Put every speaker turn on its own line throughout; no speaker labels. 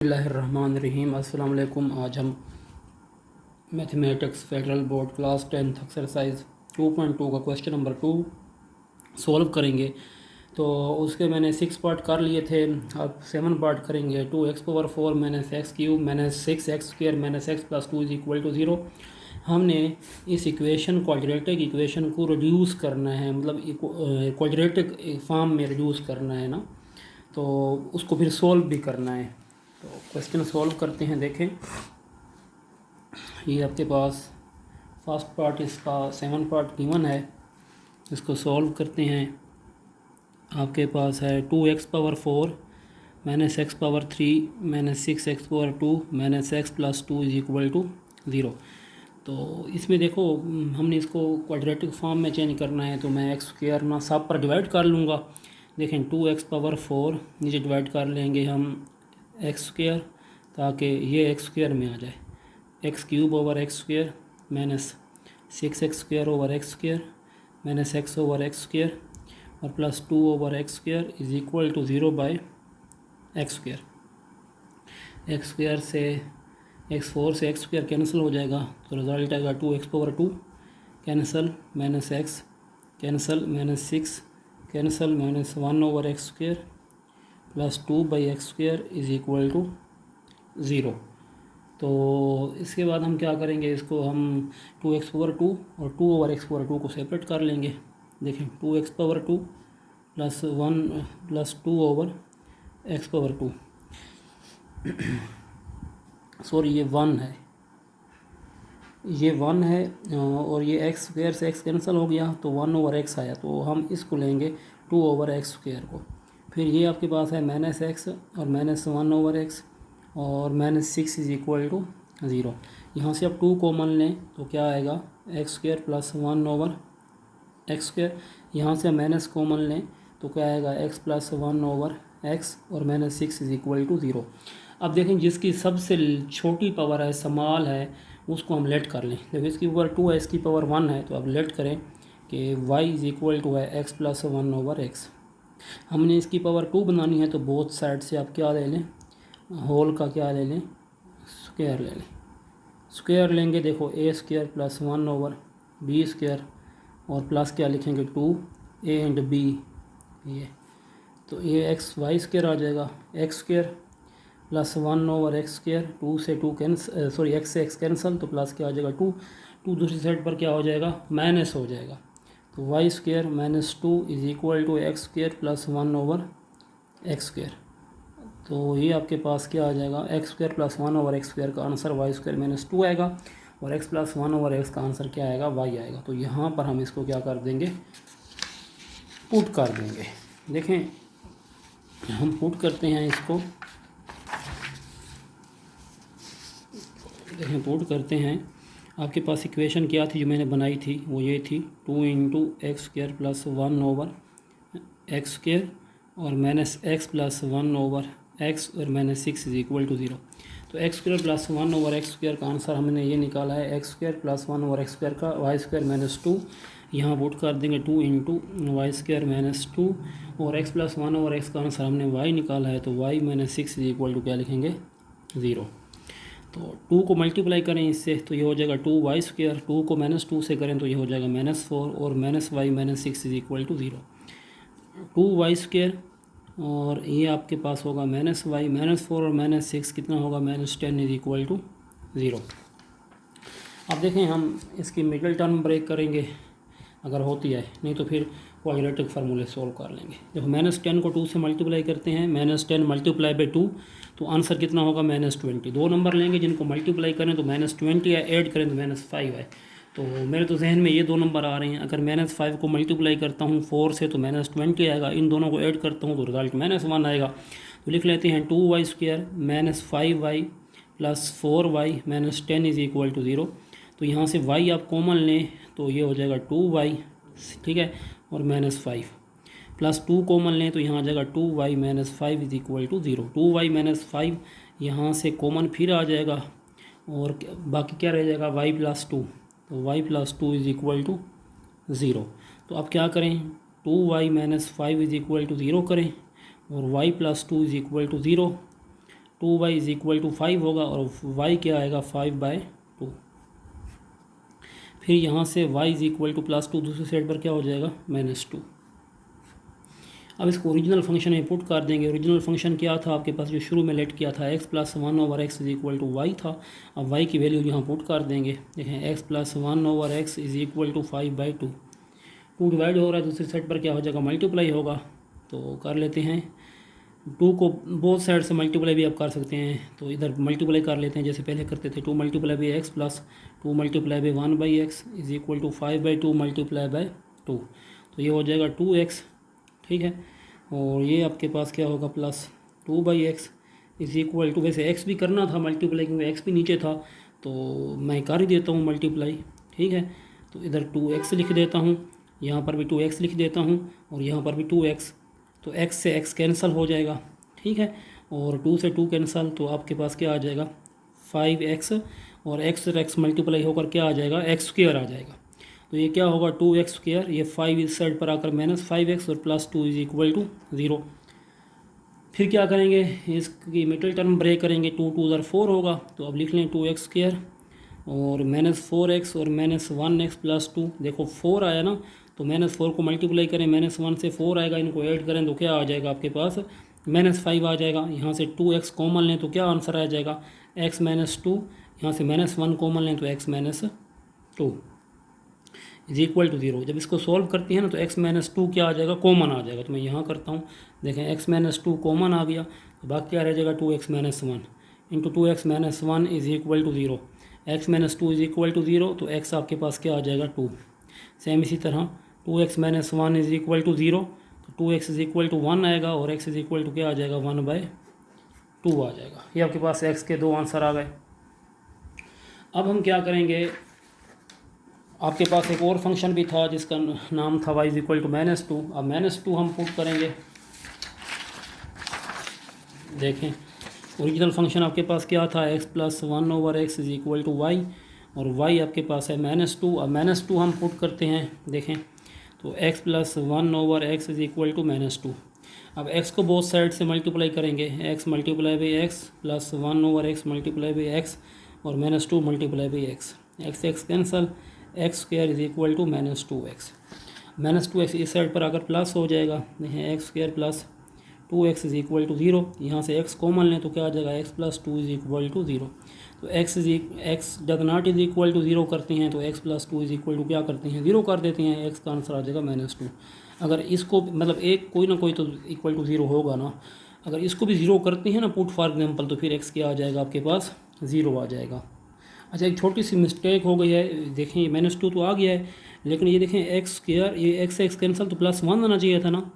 बिस्मिल्लाहिर्रहमानिर्रहीम। अस्सलाम वालेकुम। आज हम mathematics federal board class 10th exercise 2.2 का क्वेश्चन नंबर 2 सॉल्व करेंगे। तो उसके मैंने 6 पार्ट कर लिए थे, अब 7 पार्ट करेंगे। 2x⁴ minus x cube minus 6x² minus x plus 2 is equal to 0। हमने इस इक्वेशन क्वाड्रेटिक इक्वेशन को रिड्यूस करना है, मतलब क्वाड्रेटिक फॉर्म में रिड्यूस करना है ना, तो उसको फिर सॉल्व भी करना है। तो क्वेश्चन सॉल्व करते हैं। देखें, ये आपके पास फर्स्ट पार्ट इसका 7 पार्ट गिवन है, इसको सॉल्व करते हैं। आपके पास है 2x⁴ minus x⁴ minus 6x⁴ minus x plus 2 is equal to 0। तो इसमें देखो, हमने इसको क्वाड्रेटिक फॉर्म में चेंज करना है, तो मैं x² ना सब पर डिवाइड कर लूँगा। देखें, 2x⁴ नीचे डिवाइड कर लेंगे हम x², ताकि ये x² में आ जाए। x³/x² minus 6x² minus x/x² और plus 2/x² is equal to 0/x²। x² से x4 से x² कैंसिल हो जाएगा, तो रिज़ल्ट आएगा 2x⁴ cancel, minus x cancel, minus 6 cancel, minus 1/x² plus 2/x² is equal to 0। तो इसके बाद हम क्या करेंगे, इसको हम 2x⁴ और 2/x⁴ को सेपरेट कर लेंगे। देखें, 2x⁴ plus 1 plus 2/x⁴, sorry ये 1 है, ये 1 है, और ये x² से x कैंसिल हो गया तो 1/x आया, तो हम इसको लेंगे 2/x² को। फिर ये आपके पास है माइनस x और माइनस 1/x और माइनस 6 इज इक्वल टू 0। यहाँ से आप 2 कॉमन लें तो क्या आएगा, x² प्लस 1/x²। यहाँ से माइनस कॉमन लें तो क्या आएगा, x प्लस 1/x और माइनस 6 इज इक्वल टू 0। अब देखें, जिसकी सबसे छोटी पावर है, समाल है, उसको हम लेट कर लें। जब इसकी पावर 2 है, इसकी पावर 1 है, तो अब लेट करें कि y इज इक्वल टू है x प्लस 1/x। हमने इसकी पावर 2 बनानी है, तो बोथ साइड से आप क्या ले लें, होल का क्या ले लें, स्क्वायर ले लें। स्क्वायर लेंगे, देखो a² प्लस 1/b² और प्लस क्या लिखेंगे 2a एंड b, ये तो ये y² आ जाएगा। x² प्लस 1/x², 2 से 2 कैंसिल, सॉरी x से x कैंसिल, तो प्लस क्या आ जाएगा 2 दूसरी साइड पर क्या हो जाएगा, माइनस हो जाएगा। तो y² minus 2 is equal to x² plus 1/x²। तो ये आपके पास क्या आ जाएगा, x² प्लस 1/x² का आंसर y² माइनस 2 आएगा, और x प्लस 1/x का आंसर क्या आएगा, y आएगा। तो यहाँ पर हम इसको क्या कर देंगे, पुट कर देंगे। देखें, हम पुट करते हैं इसको, देखें पुट करते हैं। आपके पास इक्वेशन क्या थी जो मैंने बनाई थी, वो ये थी 2 × x² प्लस 1/x² और माइनस x प्लस 1/x और माइनस 6 इज इक्वल टू 0। तो x² प्लस 1/x² का आंसर हमने ये निकाला है, x² प्लस 1/x² का y² माइनस 2, यहाँ पुट कर देंगे 2 × y² माइनस 2, और x प्लस 1/x का आंसर हमने y निकाला है, तो y minus 6 is equal to क्या लिखेंगे, 0। तो 2 को मल्टीप्लाई करें इससे, तो ये हो जाएगा 2y², 2 को माइनस 2 से करें तो ये हो जाएगा -4, और minus y minus 6 is equal to 0। 2y² और ये आपके पास होगा -y, -4 और -6 कितना होगा, -10 इज इक्वल टू 0। अब देखें, हम इसकी मिडिल टर्म ब्रेक करेंगे अगर होती है, नहीं तो फिर क्वाड्रेटिक फार्मूले सोल्व कर लेंगे। देखो, -10 को 2 से मल्टीप्लाई करते हैं, -10 मल्टीप्लाई बाई 2, तो आंसर कितना होगा, -20। 2 नंबर लेंगे जिनको मल्टीप्लाई करें तो -20 है, ऐड करें तो -5 है। तो मेरे तो जहन में ये 2 नंबर आ रहे हैं। अगर -5 को मल्टीप्लाई करता हूँ 4 से तो -20 आएगा, इन दोनों को ऐड करता हूँ तो रिजल्ट -1 आएगा। तो लिख लेते हैं 2y² minus 5y plus 4y minus 10 is equal to 0। तो यहाँ से y आप कॉमन लें तो ये हो जाएगा 2y, ठीक है, और -5 प्लस 2 कॉमन लें तो यहाँ आ जाएगा 2y minus 5 is equal to 0। 2y minus 5 यहाँ से कॉमन फिर आ जाएगा, और बाकी क्या रह जाएगा, y प्लस 2, तो y plus 2 is equal to 0। तो अब क्या करें, 2y minus 5 is equal to 0 करें, और y plus 2 is equal to 0। 2y is equal to 5 होगा और y क्या आएगा 5/2। फिर यहाँ से y इज इक्वल टू +2 दूसरी साइड पर क्या हो जाएगा -2। अब इसको ओरिजिनल फंक्शन में पुट कर देंगे। ओरिजिनल फंक्शन क्या था आपके पास जो शुरू में लेट किया था x+1/x is equal to Y था। अब y की वैल्यू यहाँ पुट कर देंगे। देखें x+1/x is equal to 5/2। 2 divide हो रहा है दूसरी साइड पर क्या हो जाएगा मल्टीप्लाई होगा। तो कर लेते हैं 2 को बोथ साइड से मल्टीप्लाई भी आप कर सकते हैं। तो इधर मल्टीप्लाई कर लेते हैं जैसे पहले करते थे। 2 multiply by x plus 2 multiply by 1/x is equal to 5/2 multiply by 2। तो ये हो जाएगा 2x, ठीक है। और ये आपके पास क्या होगा +2/x इज इक्वल टू, वैसे x भी करना था मल्टीप्लाई क्योंकि x भी नीचे था तो मैं कर ही देता हूँ मल्टीप्लाई, ठीक है। तो इधर 2x लिख देता हूँ, यहाँ पर भी 2x लिख देता हूँ और यहाँ पर भी 2x। तो x से x कैंसिल हो जाएगा, ठीक है। और 2 से 2 कैंसिल, तो आपके पास क्या आ जाएगा 5x और x और x मल्टीप्लाई होकर क्या आ जाएगा x² आ जाएगा। तो ये क्या होगा 2x², ये 5 इस साइड पर आकर -5x और +2 इज इक्वल टू 0। फिर क्या करेंगे इसकी मिडिल टर्म ब्रेक करेंगे, 2 2 ज़र 4 होगा। तो अब लिख लें 2x² और -4x और -1x +2। देखो 4 आया ना, तो -4 को मल्टीप्लाई करें -1 से 4 आएगा, इनको ऐड करें तो क्या आ जाएगा आपके पास -5 आ जाएगा। यहाँ से 2x कॉमन लें तो क्या आंसर आ जाएगा x -2। यहाँ से -1 कॉमन लें तो x -2 इज इक्वल टू 0। जब इसको सॉल्व करते हैं ना तो x -2 क्या आ जाएगा कॉमन आ जाएगा। तो मैं यहाँ करता हूँ, देखें x -2 कॉमन आ गया तो बाकी क्या रह जाएगा 2x -1 into 2x -1 is equal to 0। x -2 is equal to 0 तो x आपके पास क्या आ जाएगा 2। सेम इसी तरह 2x -1 इज इक्वल टू 0 तो 2x इज इक्वल टू 1 आएगा और x इज इक्वल टू क्या आ जाएगा 1/2 आ जाएगा। ये आपके पास x के 2 आंसर आ गए। अब हम क्या करेंगे, आपके पास एक और फंक्शन भी था जिसका नाम था y इज इक्वल टू -2। अब -2 हम पुट करेंगे। देखें ओरिजिनल फंक्शन आपके पास क्या था x+1/x is equal to y और y आपके पास है -2। अब -2 हम पुट करते हैं। देखें तो x+1/x इज इक्वल टू -2। अब x को बोथ साइड से मल्टीप्लाई करेंगे, x multiply by x +1/x multiply by x और -2 multiply by x। x cancel, x² is equal to -2x। -2x इस साइड पर आकर प्लस हो जाएगा। देखें x² plus 2x is equal to 0। यहाँ से x कॉमन लें तो क्या आ जाएगा x+2 इज इक्वल टू 0। तो x जब नॉट इज इक्वल टू 0 करते हैं तो x+2 इज इक्वल टू क्या करते हैं 0 कर देते हैं। x का आंसर आ जाएगा -2। अगर इसको मतलब एक कोई ना कोई तो इक्वल टू 0 होगा ना, अगर इसको भी 0 करते हैं ना पुट फॉर एग्जाम्पल तो फिर x क्या आ जाएगा आपके पास 0 आ जाएगा। अच्छा एक छोटी सी मिस्टेक हो गई है, देखें -2 तो आ गया है लेकिन ये देखें x², ये x कैंसिल तो +1 आना चाहिए था ना,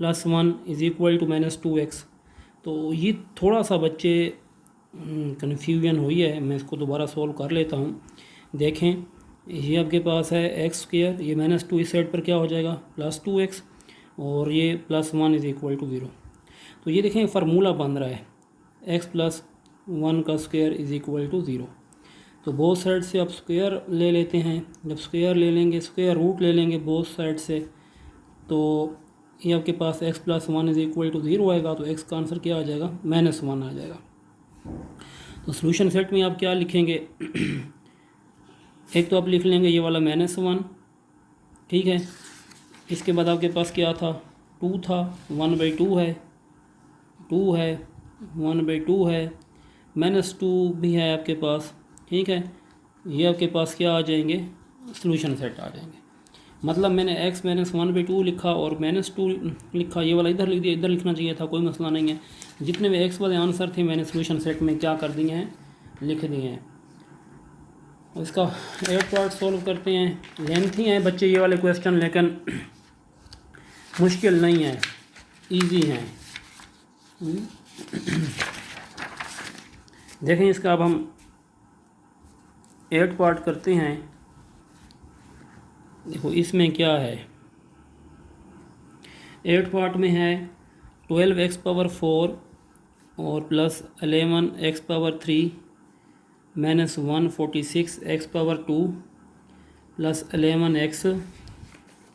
+1 इज इक्वल टू -2x। तो ये थोड़ा सा बच्चे कन्फ्यूजन हुई है। मैं इसको दोबारा सॉल्व कर लेता हूँ। देखें ये आपके पास है x², ये -2 इस साइड पर क्या हो जाएगा +2x और ये +1 इज इक्वल टू 0। तो ये देखें फार्मूला बन रहा है x+1 का स्क्वायर इज इक्वल टू 0। तो बोथ साइड से आप स्क्वायर ले लेते हैं। जब स्क्वायर ले लेंगे, स्क्वायर रूट ले लेंगे बोथ साइड से, तो ये आपके पास x+1 इज इक्वल टू 0 आएगा। तो x का आंसर क्या आ जाएगा -1 आ जाएगा। तो सॉल्यूशन सेट में आप क्या लिखेंगे एक तो आप लिख लेंगे ये वाला -1, ठीक है। इसके बाद आपके पास क्या था 2 था, 1/2 है, 2 है, 1/2 है, -2 भी है आपके पास, ठीक है। ये आपके पास क्या आ जाएंगे सॉल्यूशन सेट आ जाएंगे। मतलब मैंने x -1/2 लिखा और -2 लिखा, ये वाला इधर लिख दिया, इधर लिखना चाहिए था, कोई मसला नहीं है। जितने भी x वाले आंसर थे मैंने सॉल्यूशन सेट में क्या कर दिए हैं लिख दिए हैं। इसका 8 पार्ट सॉल्व करते हैं। लेंथी हैं बच्चे ये वाले क्वेश्चन लेकिन मुश्किल नहीं है, इजी हैं। देखें इसका अब हम 8 पार्ट करते हैं। देखो इसमें क्या है 8 पार्ट में है 12x⁴ और +11x⁴ -146x⁴ +11x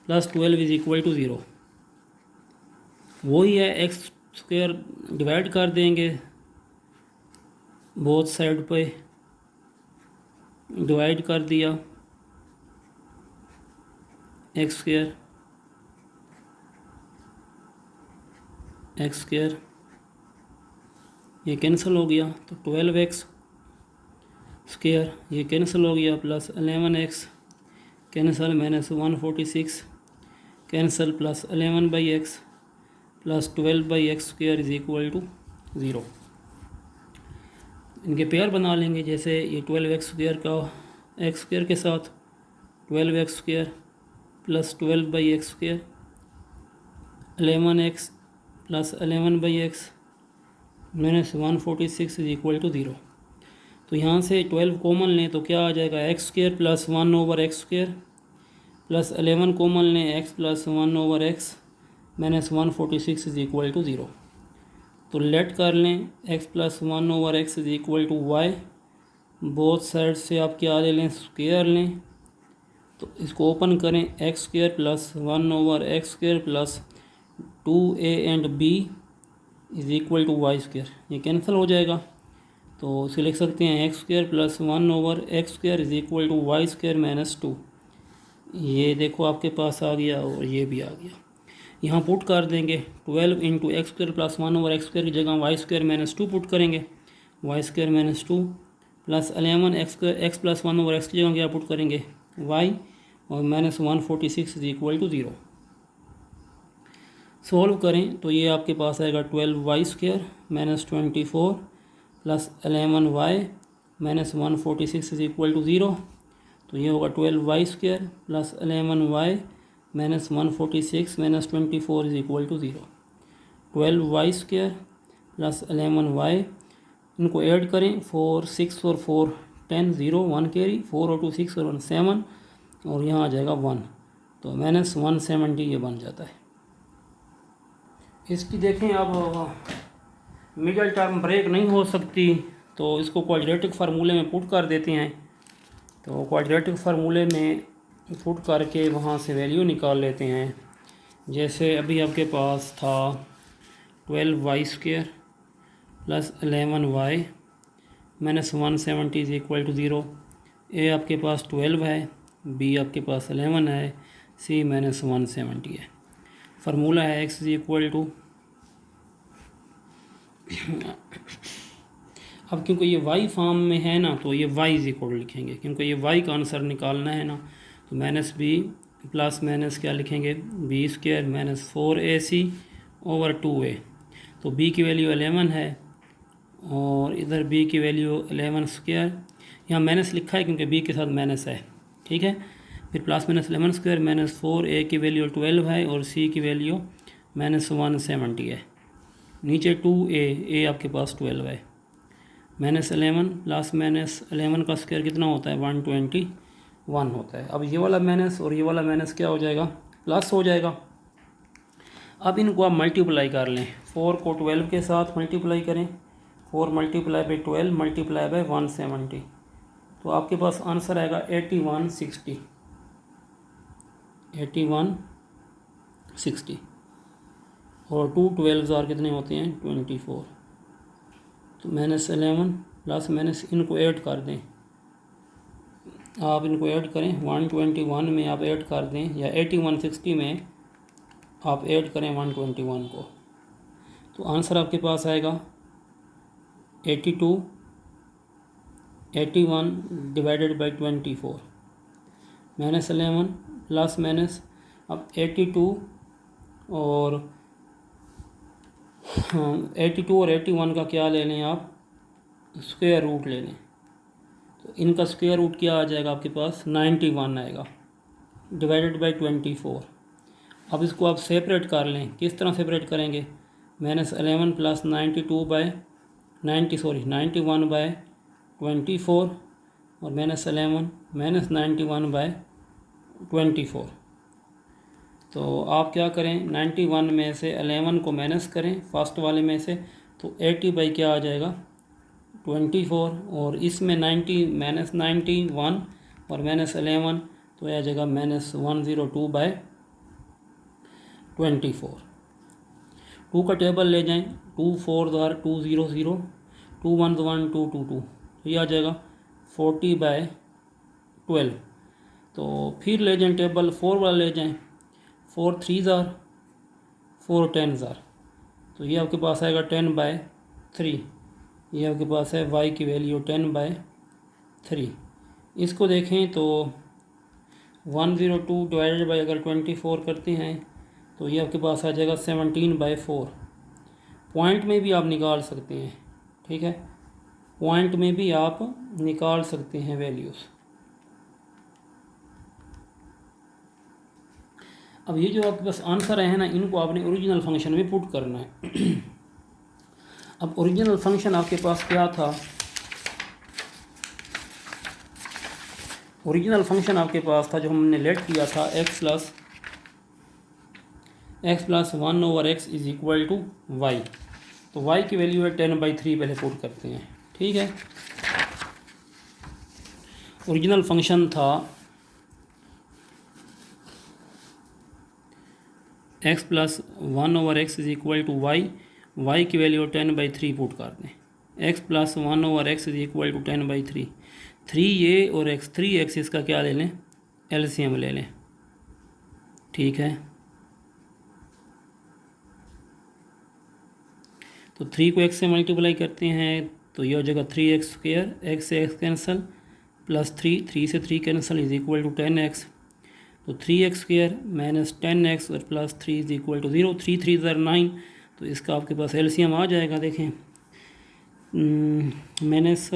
+12 is equal to 0। वही है x² डिवाइड कर देंगे बोथ साइड पे डिवाइड कर दिया, एक्स स्क्वायर ये कैंसिल हो गया, तो 12x स्क्वायर ये कैंसिल हो गया, plus 11x cancel, minus 146 cancel, plus 11/x plus 12/x square is equal to 0। इनके पेयर बना लेंगे, जैसे ये 12x स्क्वायर का एक्स स्क्वायर के साथ 12x square plus 12/x square, 11x plus 11/x minus 146 is equal to 0। तो यहाँ से 12 कॉमन लें तो क्या आ जाएगा, x square plus 1/x square plus 11 common लें, x plus 1/x minus 146 is equal to 0। तो लेट कर लें x plus 1/x is equal to y, both side से आप क्या ले लें, स्क्वायर लें। तो इसको ओपन करें, x square plus 1/x square plus 2a and b is equal to y square, ये कैंसिल हो जाएगा। तो इसे लिख सकते हैं x square plus 1/x square is equal to y square minus 2। ये देखो आपके पास आ गया और ये भी आ गया। यहाँ पुट कर देंगे 12 into x square plus 1/x square की जगह वाई स्क्वायर माइनस 2 पुट करेंगे, y square minus 2 plus 11 x plus 1/x की जगह क्या पुट करेंगे, वाई, और minus 146 is equal to 0। Solve करें तो ये आपके पास आएगा 12y square minus 24 plus 11y minus 146 is equal to 0। तो ये होगा 12y square plus 11y minus 146 minus 24 is equal to 0। 12y square plus 11y, इनको ऐड करें, 4 6 और 4 10 0 1 कैरी, 4 और 2 6 और 1 7, और यहाँ आ जाएगा 1, तो माइनस 170 ये बन जाता है। इसकी देखें अब मिडल टर्म ब्रेक नहीं हो सकती, तो इसको क्वाड्रेटिक फार्मूले में पुट कर देते हैं। तो क्वाड्रेटिक फार्मूले में पुट करके वहाँ से वैल्यू निकाल लेते हैं। जैसे अभी आपके पास था 12y square plus 11y minus 170 is equal to 0। ए आपके पास 12 है, बी आपके पास 11 है, सी माइनस 170 है। फार्मूला है x इज इक्वल टू, अब क्योंकि ये y फॉर्म में है ना, तो ये y इज इक्वल लिखेंगे, क्योंकि ये y का आंसर निकालना है ना। तो माइनस बी प्लस माइनस क्या लिखेंगे, B square minus 4ac over 2a। तो b की वैल्यू 11 है और इधर b की वैल्यू 11 स्क्वायर, यहाँ माइनस लिखा है क्योंकि b के साथ माइनस है, ठीक है। फिर plus minus 11 square minus 4a की वैल्यू 12 है और c की वैल्यू माइनस 170 है। नीचे 2a आपके पास 12 है, माइनस 11 प्लस माइनस 11 का स्क्वायर कितना होता है, 121 होता है। अब ये वाला माइनस और ये वाला माइनस क्या हो जाएगा, प्लस हो जाएगा। अब इनको आप मल्टीप्लाई कर लें, 4 को 12 के साथ मल्टीप्लाई करें, 4 मल्टीप्लाई बाई 12 मल्टीप्लाई बाई 170, तो आपके पास आंसर आएगा 8160 और 2 12 कितने होते हैं, 24। तो माइनस 11 प्लस माइनस इनको ऐड कर दें, आप इनको ऐड करें, 121 में आप ऐड कर दें, या 8160 में आप ऐड करें 121 को, तो आंसर आपके पास आएगा 81 divided by 24 minus 11 plus minus, अब 82 और 81 का क्या ले लें आप, स्क्वायर रूट ले लें। तो इनका स्क्वायर रूट क्या आ जाएगा आपके पास, 91 आएगा डिवाइडेड बाई 24। अब इसको आप सेपरेट कर लें, किस तरह सेपरेट करेंगे, माइनस 11 प्लस 91 बाय 24 और माइनस 11 माइनस 91 बाय 24। तो आप क्या करें, 91 में से 11 को माइनस करें फर्स्ट वाले में से, तो 80 बाई क्या आ जाएगा, 24, और इसमें 90 माइनस 91 और माइनस 11, तो यह आ जाएगा माइनस 102 बाय 24। 2 का टेबल ले जाएं, 2 4 द्वारा 200, 2 1 1 2 2 2, तो ये आ जाएगा 40/12। तो फिर ले जाएं टेबल 4 वाला ले जाएं, 4 3 ज़ार 4 10 ज़ार, तो ये आपके पास आएगा 10/3। ये आपके पास है y की वैल्यू 10/3। इसको देखें तो 102 डिवाइडेड बाई अगर 24 करते हैं तो ये आपके पास आ जाएगा 17/4। पॉइंट में भी आप निकाल सकते हैं, ठीक है, पॉइंट में भी आप निकाल सकते हैं वैल्यूज़। अब ये जो आपके पास आंसर है ना, इनको आपने ओरिजिनल फंक्शन में पुट करना है। अब ओरिजिनल फंक्शन आपके पास क्या था, ओरिजिनल फंक्शन आपके पास था जो हमने लेट किया था x plus 1/x is equal to y। तो y की वैल्यू है 10/3, पहले पुट करते हैं, ठीक है। ओरिजिनल फंक्शन था x plus 1/x is equal to y, y की वैल्यू 10/3 पुट कर दें। x plus 1/x is equal to 10/3, 3 ये और x 3x इसका क्या ले लें, एलसीएम ले लें, ठीक है। तो 3 को x से मल्टीप्लाई करते हैं तो ये हो जाएगा 3x², x से x कैंसिल, प्लस 3 से 3 cancel is equal to 10x। तो 3x² माइनस 10x और प्लस 3 इज इक्वल टू 0, 3 3 ज़र 9, तो इसका आपके पास एलसीएम आ जाएगा। देखें माइनस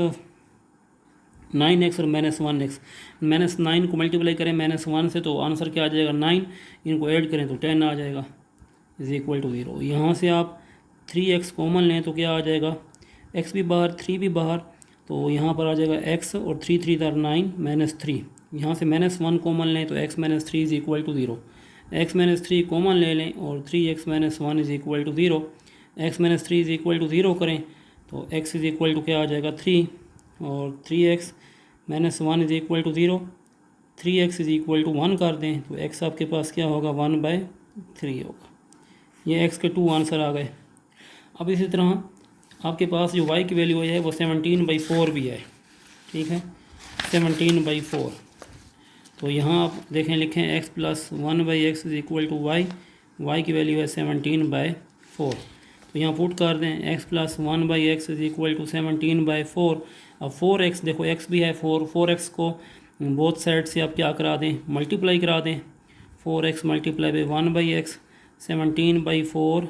9x और माइनस 1x, माइनस 9 को मल्टीप्लाई करें माइनस 1 से तो आंसर क्या आ जाएगा 9, इनको ऐड करें तो 10 आ जाएगा इज इक्वल टू 0। यहाँ से आप 3x कॉमन लें तो क्या आ जाएगा, x भी बाहर 3 भी बाहर, तो यहाँ पर आ जाएगा x और 3 3 ज़र 9 माइनस 3, यहाँ से माइनस 1 कॉमन लें तो x minus 3 is equal to 0, x minus 3 common ले लें और 3x minus 1 is equal to 0, x minus 3 is equal to 0 करें तो x इज इक्वल टू क्या आ जाएगा 3, और 3x minus 1 is equal to 0, 3x is equal to 1 कर दें तो x आपके पास क्या होगा 1/3 होगा। ये x के 2 आंसर आ गए। अब इसी तरह आपके पास जो y की वैल्यू है वो 17/4 भी है, ठीक है, 17/4। तो यहाँ आप देखें लिखें x plus 1/x is equal to y की वैल्यू है 17/4। तो यहाँ पुट कर दें x plus 1/x is equal to 17/4। अब 4x देखो x भी है 4x को बोथ साइड से आप क्या करा दें, मल्टीप्लाई करा दें, 4x multiply by 1/x, 17/4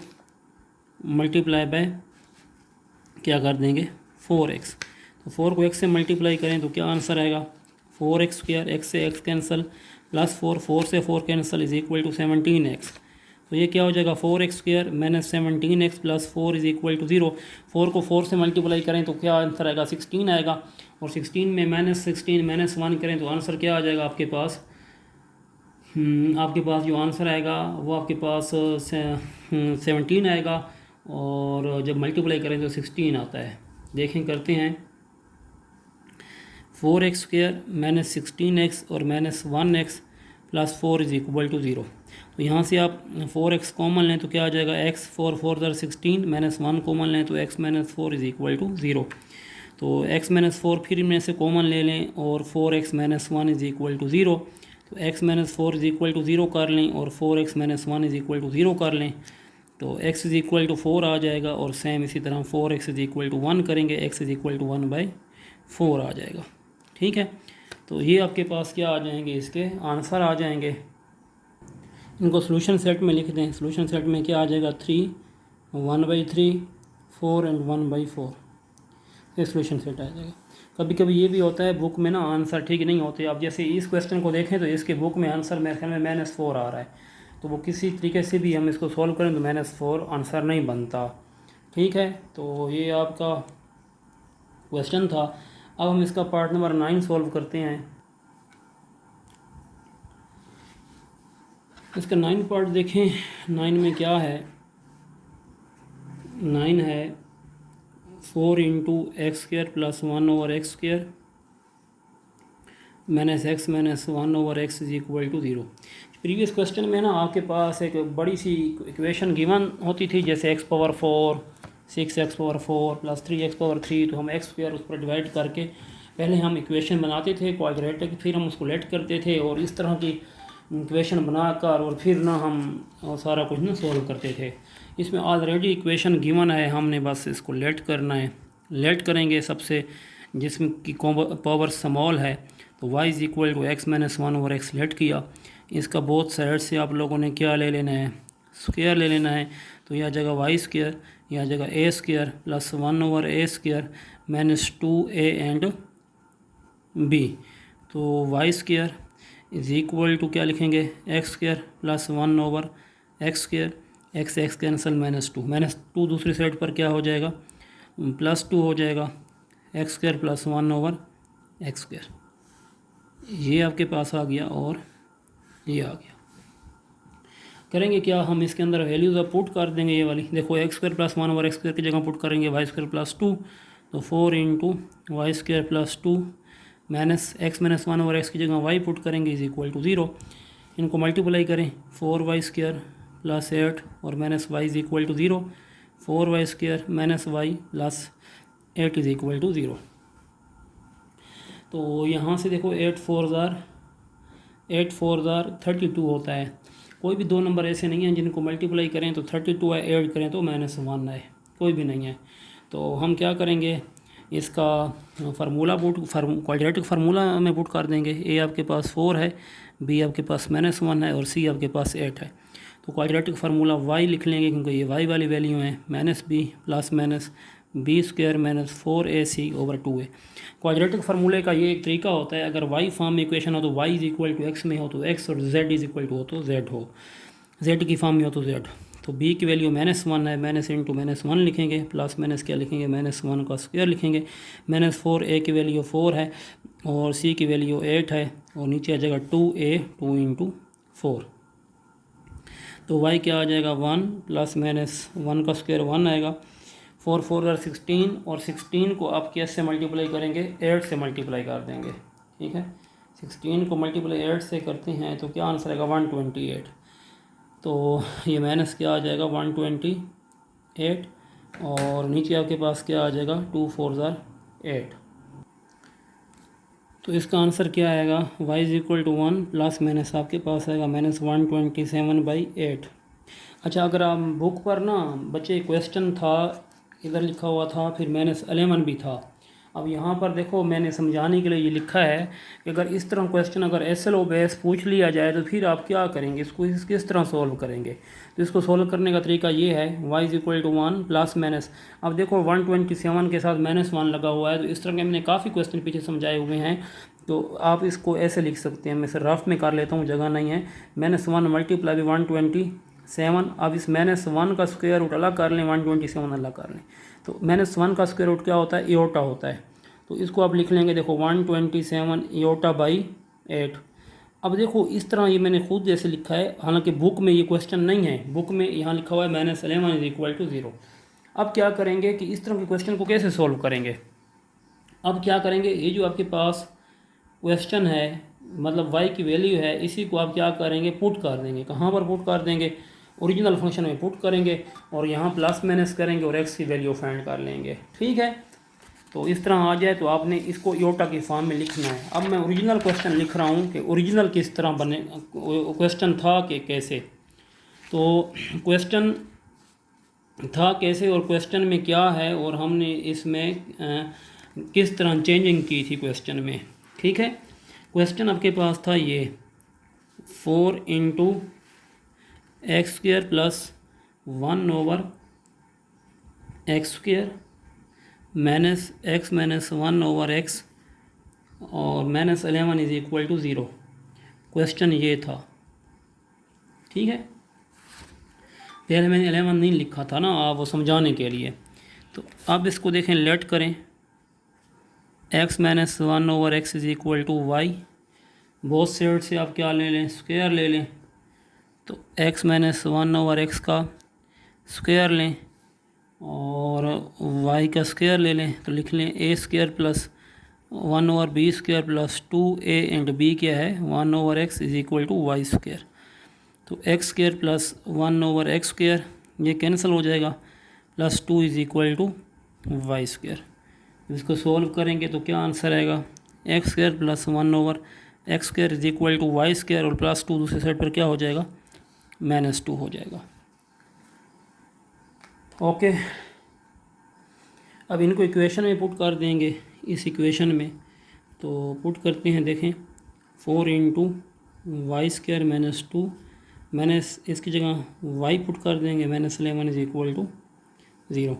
multiply by क्या कर देंगे 4x। तो 4 को x से मल्टीप्लाई करें तो क्या आंसर आएगा 4x², x से x कैंसिल, प्लस 4 से 4 cancel is equal to 17x। तो ये क्या हो जाएगा 4x² minus 17x plus 4 is equal to 0। 4 को 4 से मल्टीप्लाई करें तो क्या आंसर आएगा 16 आएगा, और 16 में माइनस 16 माइनस 1 करें तो आंसर क्या आ जाएगा आपके पास, आपके पास जो आंसर आएगा वो आपके पास 17 आएगा, और जब मल्टीप्लाई करें तो 16 आता है। देखें करते हैं 4x² माइनस 16x और minus 1x plus 4 is equal to 0। तो यहाँ से आप 4x कॉमन लें तो क्या आ जाएगा x, 4 4 ज़र 16, माइनस 1 कॉमन लें तो x minus 4 is equal to 0। तो x माइनस 4 फिर में से कॉमन ले लें और 4x minus 1 is equal to 0। तो x minus 4 is equal to 0 कर लें और 4x minus 1 is equal to 0 कर लें तो x इज इक्वल टू 4 आ जाएगा, और सेम इसी तरह 4x इज इक्वल टू 1 करेंगे, x इज इक्वल टू 1/4 आ जाएगा, ठीक है। तो ये आपके पास क्या आ जाएंगे, इसके आंसर आ जाएंगे। इनको सोल्यूशन सेट में लिख दें, सोल्यूशन सेट में क्या आ जाएगा 3, 1/3, 4 एंड 1/4, ये सोल्यूशन सेट आ जाएगा। कभी कभी ये भी होता है बुक में ना आंसर ठीक नहीं होते। अब जैसे इस क्वेश्चन को देखें तो इसके बुक में आंसर मेरे ख्याल में -4 आ रहा है, तो वो किसी तरीके से भी हम इसको सॉल्व करें तो -4 आंसर नहीं बनता, ठीक है। तो ये आपका क्वेश्चन था। अब हम इसका पार्ट नंबर 9 सॉल्व करते हैं। इसका 9 पार्ट देखें, 9 में क्या है, 9 है 4 into x² plus 1/x² minus x minus 1/x is equal to 0। Previous question में ना आपके पास एक बड़ी सी इक्वेशन गिवन होती थी, जैसे x⁴, 6x⁴ प्लस 3x⁴, तो हम एक्स स्क्वायर उस पर डिवाइड करके पहले हम इक्वेशन बनाते थे क्वाड्रेटिक, फिर हम उसको लेट करते थे और इस तरह की इक्वेशन बनाकर और फिर ना हम सारा कुछ ना सॉल्व करते थे। इसमें ऑलरेडी इक्वेशन गिवन है, हमने बस इसको लेट करना है। लेट करेंगे सबसे जिसमें की पावर स्मॉल है, तो y is equal to x minus 1/x let किया। इसका बोथ साइड से आप लोगों ने क्या ले लेना है, स्क्वायर ले लेना है। तो यह जगह वाई स्क्वायर, यह जगह a square plus 1/a square minus 2a and b। तो y square is equal to क्या लिखेंगे, x square plus 1/x square, x cancel -2 दूसरी साइड पर क्या हो जाएगा, +2 हो जाएगा, x square plus 1/x square. ये आपके पास आ गया और ये आ गया। करेंगे क्या, हम इसके अंदर वैल्यूज़ अब पुट कर देंगे। ये वाली देखो, x square plus 1/x square की जगह पुट करेंगे वाई स्क्वायर प्लस 2, तो 4 × y square plus 2 minus x minus 1/x की जगह y पुट करेंगे इज इक्वल टू 0। इनको मल्टीप्लाई करें, 4y स्क्वायर प्लस 8 और minus y is equal to 0, 4y square minus y plus 8 is equal to 0। तो यहाँ से देखो 8 4 ज़ार 32 होता है। कोई भी दो नंबर ऐसे नहीं हैं जिनको मल्टीप्लाई करें तो 32 है, ऐड करें तो -1 है, कोई भी नहीं है। तो हम क्या करेंगे, इसका फार्मूला क्वाड्रेटिक फार्मूला में पुट कर देंगे। ए आपके पास 4 है, बी आपके पास -1 है और सी आपके पास 8 है। तो क्वाड्रेटिक फार्मूला वाई लिख लेंगे क्योंकि ये वाई वाली वैल्यू है, -b plus minus b square minus 4ac/2a। Quadratic फार्मूले का ये एक तरीका होता है, अगर वाई फॉर्म में इक्वेशन हो तो y is equal to x में हो तो एक्स और जेड इज इक्वल टू हो तो जेड हो, जेड की फॉर्म में हो तो जेड। तो बी की वैल्यू -1 है, माइनस इंटू -1 लिखेंगे, प्लस माइनस क्या लिखेंगे, -1 का स्क्वायर लिखेंगे, -4a की वैल्यू 4 है और सी की वैल्यू 8 है और नीचे आ जाएगा 2a 2 × 4। तो y क्या आ जाएगा 1 प्लस माइनस 1 का स्क्वायर 1 आएगा, 4 4 16 और 16 को आप कैसे मल्टीप्लाई करेंगे, 8 से मल्टीप्लाई कर देंगे। ठीक है, 16 को मल्टीप्लाई 8 से करते हैं तो क्या आंसर आएगा 128। तो ये माइनस क्या आ जाएगा 128 और नीचे आपके पास क्या आ जाएगा 2 4 8। तो इसका आंसर क्या आएगा, y is equal to 1 plus minus आपके पास आएगा -127/8। अच्छा, अगर आप बुक पर ना बच्चे क्वेश्चन था इधर लिखा हुआ था, फिर -11 भी था। अब यहाँ पर देखो मैंने समझाने के लिए ये लिखा है कि अगर इस तरह क्वेश्चन अगर SLO बेस पूछ लिया जाए तो फिर आप क्या करेंगे, इसको किस तरह सॉल्व करेंगे। तो इसको सॉल्व करने का तरीका ये है, y is equal to 1 plus minus, अब देखो 127 के साथ -1 लगा हुआ है, तो इस तरह के मैंने काफ़ी क्वेश्चन पीछे समझाए हुए हैं। तो आप इसको ऐसे लिख सकते हैं, मैं सिर्फ रफ में कर लेता हूँ, जगह नहीं है। -1 मल्टीप्लाई 127, अब इस -1 का स्क्वायर रूट अलग कर लें, 127 अलग कर लें, तो -1 का स्क्वायर रूट क्या होता है, इयोटा होता है। तो इसको आप लिख लेंगे, देखो 127 इयोटा बाई 8। अब देखो इस तरह ये मैंने खुद जैसे लिखा है, हालांकि बुक में ये क्वेश्चन नहीं है, बुक में यहाँ लिखा हुआ है -11 इज इक्वल टू 0। अब क्या करेंगे कि इस तरह के क्वेश्चन को कैसे सॉल्व करेंगे। अब क्या करेंगे, ये जो आपके पास क्वेश्चन है मतलब y की वैल्यू है, इसी को आप क्या करेंगे, पुट कर देंगे। कहाँ पर पुट कर देंगे, ओरिजिनल फंक्शन में पुट करेंगे और यहाँ प्लस माइनस करेंगे और x की वैल्यू फाइंड कर लेंगे। ठीक है, तो इस तरह आ जाए तो आपने इसको योटा की फॉर्म में लिखना है। अब मैं ओरिजिनल क्वेश्चन लिख रहा हूँ कि ओरिजिनल किस तरह बने, क्वेश्चन था कि कैसे। तो क्वेश्चन था कैसे और क्वेश्चन में क्या है और हमने इसमें किस तरह चेंजिंग की थी क्वेश्चन में। ठीक है, क्वेश्चन आपके पास था ये 4 × x square plus 1/x square minus x minus 1/x और -11 इज इक्वल टू 0। क्वेश्चन ये था। ठीक है, पहले मैंने 11 नहीं लिखा था ना, आप वो समझाने के लिए। तो अब इसको देखें, लेट करें, x minus 1/x is equal to y, both side से आप क्या ले लें, स्क्वायर ले लें। तो x माइनस 1/x का स्क्वायर लें और y का स्क्वायर ले लें, तो लिख लें a square plus 1/b square plus 2a and b क्या है 1/x is equal to y square. तो x square plus 1/x square ये कैंसिल हो जाएगा, plus 2 is equal to y square. इसको सॉल्व करेंगे तो क्या आंसर आएगा, x square plus 1 over x square is equal to y square, और प्लस 2 दूसरी साइड पर क्या हो जाएगा, -2 हो जाएगा। ओके, अब इनको इक्वेशन में पुट कर देंगे। इस इक्वेशन में तो पुट करते हैं, देखें 4 इंटू वाई स्क्वायर -2 माइनस इसकी जगह y पुट कर देंगे, -11 इज इक्वल टू 0।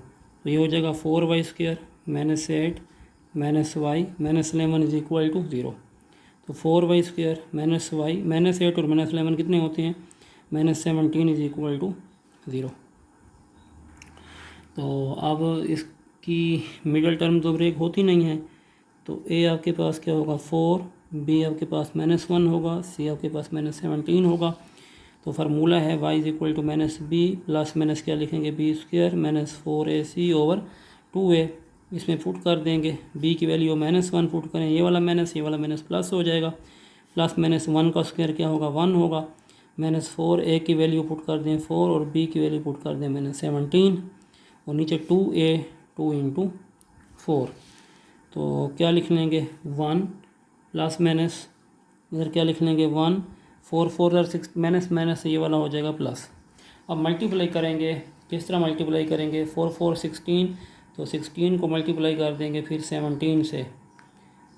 तो ये हो जाएगा 4y square -8 -y -11 is equal to 0। तो 4y स्क्वायर -y -8 और -11 कितने होते हैं, -17 इज इक्वल टू 0। तो अब इसकी मिडल टर्म तो ब्रेक होती नहीं है, तो a आपके पास क्या होगा 4, b आपके पास -1 होगा, c आपके पास -17 होगा। तो फार्मूला है y is equal to -b plus minus क्या लिखेंगे b square -4ac over 2a। इसमें पुट कर देंगे, b की वैल्यू -1 पुट करें, ये वाला माइनस प्लस हो जाएगा, प्लस -1 का स्क्वायर क्या होगा 1 होगा, -4a की वैल्यू पुट कर दें 4 और b की वैल्यू पुट कर दें -17 और नीचे 2a 2 इंटू 4। तो क्या लिख लेंगे 1 प्लस माइनस इधर क्या लिख लेंगे 1, 4 4 6 माइनस ये वाला हो जाएगा प्लस। अब मल्टीप्लाई करेंगे, किस तरह मल्टीप्लाई करेंगे, 4 4 16, तो 16 को मल्टीप्लाई कर देंगे फिर 17 से,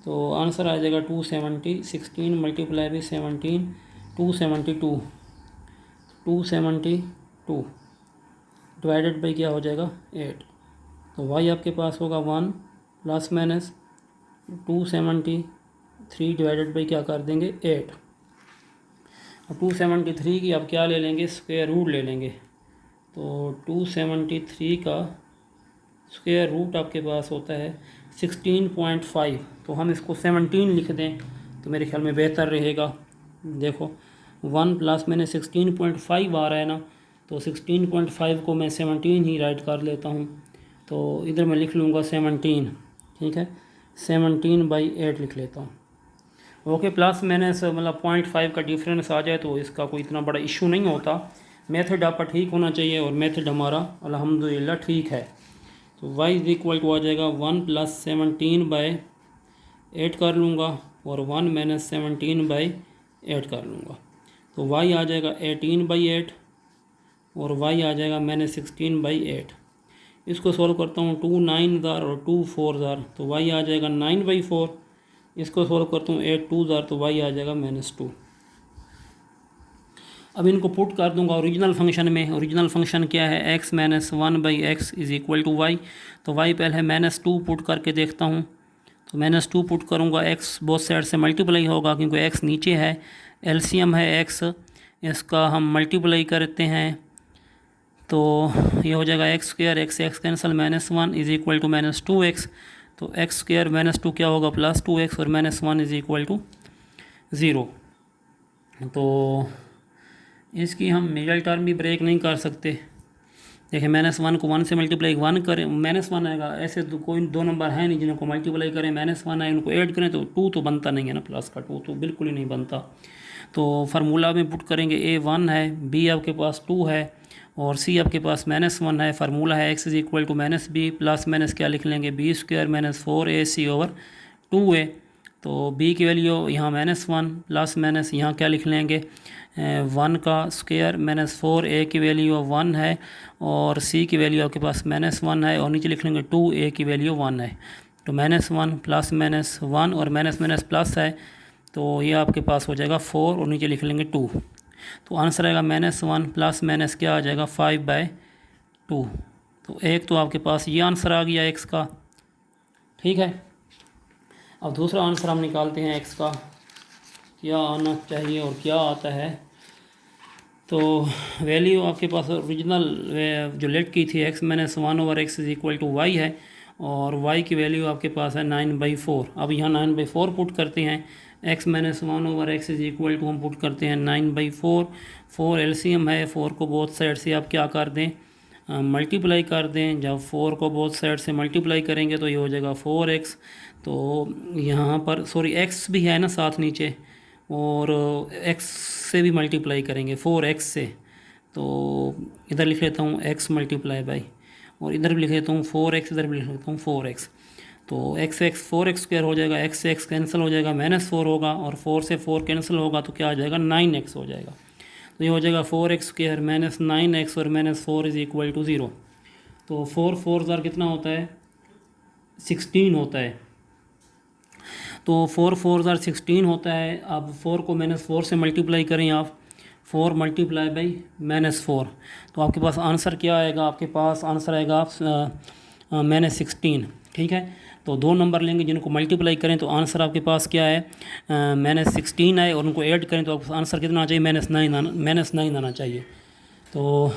तो आंसर आ जाएगा 270। 16 मल्टीप्लाई भी 17, 272 272 डिवाइडेड बाई क्या हो जाएगा 8। तो y आपके पास होगा 1 प्लस माइनस 273 डिवाइडेड बाई क्या कर देंगे 8। अब 273 की अब क्या ले लेंगे, स्क्वायर रूट ले लेंगे। तो 273 का स्क्वायर रूट आपके पास होता है 16.5, तो हम इसको 17 लिख दें तो मेरे ख्याल में बेहतर रहेगा। देखो 1 प्लस मैंने 16.5 आ रहा है ना, तो 16.5 को मैं 17 ही राइट कर लेता हूँ, तो इधर मैं लिख लूँगा 17, ठीक है 17/8 लिख लेता हूँ। ओके, प्लस माइनस मतलब 0.5 का डिफरेंस आ जाए तो इसका कोई इतना बड़ा इशू नहीं होता। मेथड आपका ठीक होना चाहिए और मेथड हमारा अल्हम्दुलिल्लाह ठीक है। तो y इज इक्वल टू आ जाएगा 1 प्लस 17/8 कर लूँगा और 1 माइनस 17/8 कर लूँगा, तो y आ जाएगा 18/8 और y आ जाएगा -16/8। इसको सॉल्व करता हूँ, 2 9 ज़ार और 2 4 ज़ार, तो y आ जाएगा 9/4। इसको सॉल्व करता हूँ 8 2 ज़ार, तो y आ जाएगा -2। अब इनको पुट कर दूंगा ओरिजिनल फंक्शन में। ओरिजिनल फंक्शन क्या है, x - 1/x is equal to y। तो y पहले -2 पुट करके देखता हूँ, तो -2 पुट करूँगा, x बोथ साइड से मल्टीप्लाई होगा क्योंकि x नीचे है, एलसीएम है x, इसका हम मल्टीप्लाई करते हैं तो ये हो जाएगा x square, x cancel -1 is equal to -2x। तो x स्क्वायर -2 क्या होगा +2x और -1 इज़ इक्वल टू 0। तो इसकी हम मिडल टर्म भी ब्रेक नहीं कर सकते। देखिए -1 को 1 से मल्टीप्लाई 1 करें -1 आएगा, ऐसे तो कोई दो नंबर है नहीं जिनको मल्टीप्लाई करें -1 आए, उनको ऐड करें तो 2 तो बनता नहीं है ना, प्लस का 2 तो बिल्कुल ही नहीं बनता। तो फार्मूला में पुट करेंगे, a 1 है, b आपके पास 2 है और c आपके पास -1 है। फार्मूला है x is equal to -b plus minus क्या लिख लेंगे b square -4ac over 2a। तो b की वैल्यू यहाँ -1 प्लस माइनस यहाँ क्या लिख लेंगे 1 का स्क्वायर -4a की वैल्यू 1 है और c की वैल्यू आपके पास -1 है और नीचे लिख लेंगे 2a की वैल्यू 1 है। तो -1 प्लस -1 और माइनस प्लस है, तो ये आपके पास हो जाएगा 4 और नीचे लिख लेंगे 2। तो आंसर आएगा -1 प्लस माइनस क्या आ जाएगा 5/2। तो एक तो आपके पास ये आंसर आ गया x का, ठीक है। अब दूसरा आंसर हम निकालते हैं x का, क्या आना चाहिए और क्या आता है। तो वैल्यू आपके पास ओरिजिनल जो लेट की थी x - 1/x is equal to y है और y की वैल्यू आपके पास है 9/4। अब यहाँ 9/4 पुट करते हैं, x - 1/x is equal to हम पुट करते हैं 9/4। 4 एलसीएम है, 4 को बोथ साइड से आप क्या कर दें मल्टीप्लाई कर दें। जब 4 को बोथ साइड से मल्टीप्लाई करेंगे तो ये हो जाएगा 4x। तो यहाँ पर सॉरी x भी है ना साथ नीचे, और x से भी मल्टीप्लाई करेंगे 4x से, तो इधर लिख लेता हूँ x मल्टीप्लाई बाई, और इधर भी लिख देता हूँ 4x, इधर भी लिख देता हूँ 4x। तो x 4x स्क्वायर हो जाएगा, x से x कैंसिल हो जाएगा, -4 होगा, और 4 से 4 कैंसिल होगा तो क्या आ जाएगा 9x हो जाएगा। तो ये हो जाएगा 4x स्क्वायर -9x और -4 इज इक्वल टू 0। तो 4 4 ज़ार कितना होता है 16 होता है। तो 4 4 ज़ार 16 होता है। अब 4 को -4 से मल्टीप्लाई करें आप, 4 मल्टीप्लाई बाई -4, तो आपके पास आंसर क्या आएगा, आपके पास आंसर आएगा -16। ठीक है, तो दो नंबर लेंगे जिनको मल्टीप्लाई करें तो आंसर आपके पास क्या है -16 आए, और उनको ऐड करें तो आपको आंसर कितना आ चाहिए -9 आना चाहिए। तो